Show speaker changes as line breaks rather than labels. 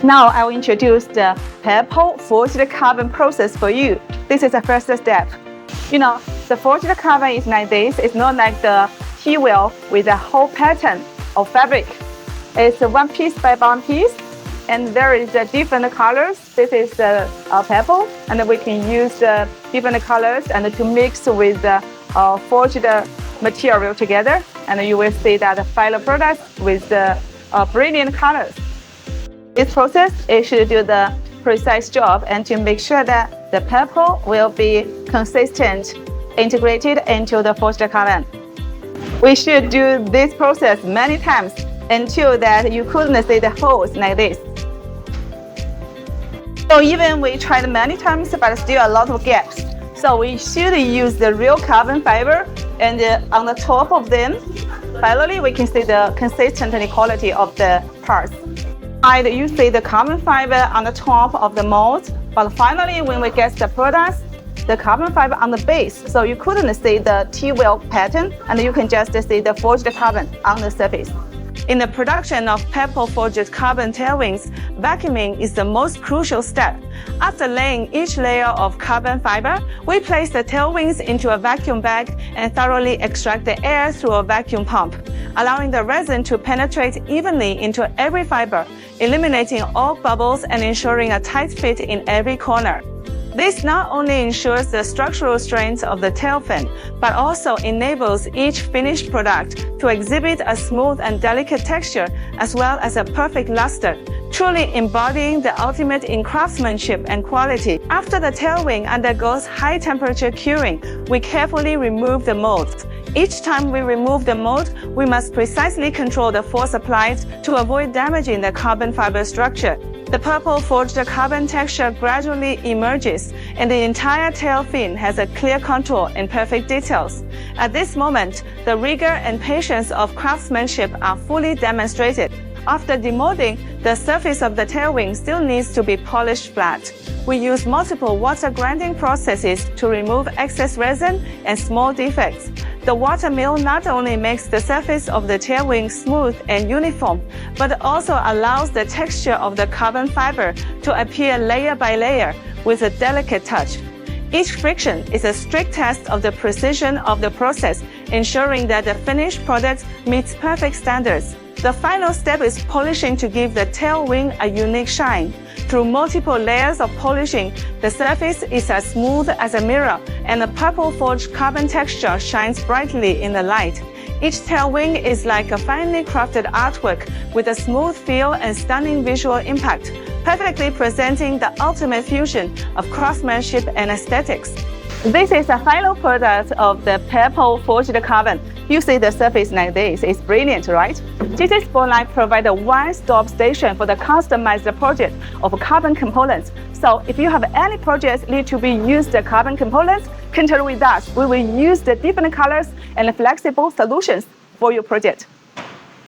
Now I will introduce the purple forged carbon process for you. This is the first step. The forged carbon is like this. It's not like the T-wheel with a whole pattern of fabric. It's one piece by one piece, and there is different colors. This is the purple, and we can use different colors and to mix with the forged material together, and you will see that the final product with the brilliant colors. This process should do the precise job and to make sure that the purple will be consistent, integrated into the forged carbon. We should do this process many times until that you couldn't see the holes like this. So even we tried many times, but still a lot of gaps. So we should use the real carbon fiber, and on the top of them, finally we can see the consistent quality of the parts. You see the carbon fiber on the top of the mold, but finally when we get the products, the carbon fiber on the base, so you couldn't see the T-wheel pattern, and you can just see the forged carbon on the surface. In the production of purple forged carbon tailwings, vacuuming is the most crucial step. After laying each layer of carbon fiber, we place the tailwings into a vacuum bag and thoroughly extract the air through a vacuum pump, allowing the resin to penetrate evenly into every fiber, eliminating all bubbles and ensuring a tight fit in every corner. This not only ensures the structural strength of the tail fin, but also enables each finished product to exhibit a smooth and delicate texture as well as a perfect luster, truly embodying the ultimate in craftsmanship and quality. After the tailwing undergoes high temperature curing, we carefully remove the molds. Each time we remove the mold, we must precisely control the force applied to avoid damaging the carbon fiber structure. The purple forged carbon texture gradually emerges, and the entire tail fin has a clear contour and perfect details. At this moment, the rigor and patience of craftsmanship are fully demonstrated. After demolding, the surface of the tail wing still needs to be polished flat. We use multiple water grinding processes to remove excess resin and small defects. The water mill not only makes the surface of the tail wing smooth and uniform, but also allows the texture of the carbon fiber to appear layer by layer with a delicate touch. Each friction is a strict test of the precision of the process, ensuring that the finished product meets perfect standards. The final step is polishing to give the tail wing a unique shine. Through multiple layers of polishing, the surface is as smooth as a mirror, and the purple forged carbon texture shines brightly in the light. Each tail wing is like a finely crafted artwork with a smooth feel and stunning visual impact, perfectly presenting the ultimate fusion of craftsmanship and aesthetics. This is the final product of the purple forged carbon. You see the surface like this. It's brilliant, right? GT Spotlight provides a one-stop station for the customized project of carbon components. So if you have any projects need to be used carbon components, contact with us. We will use the different colors and flexible solutions for your project.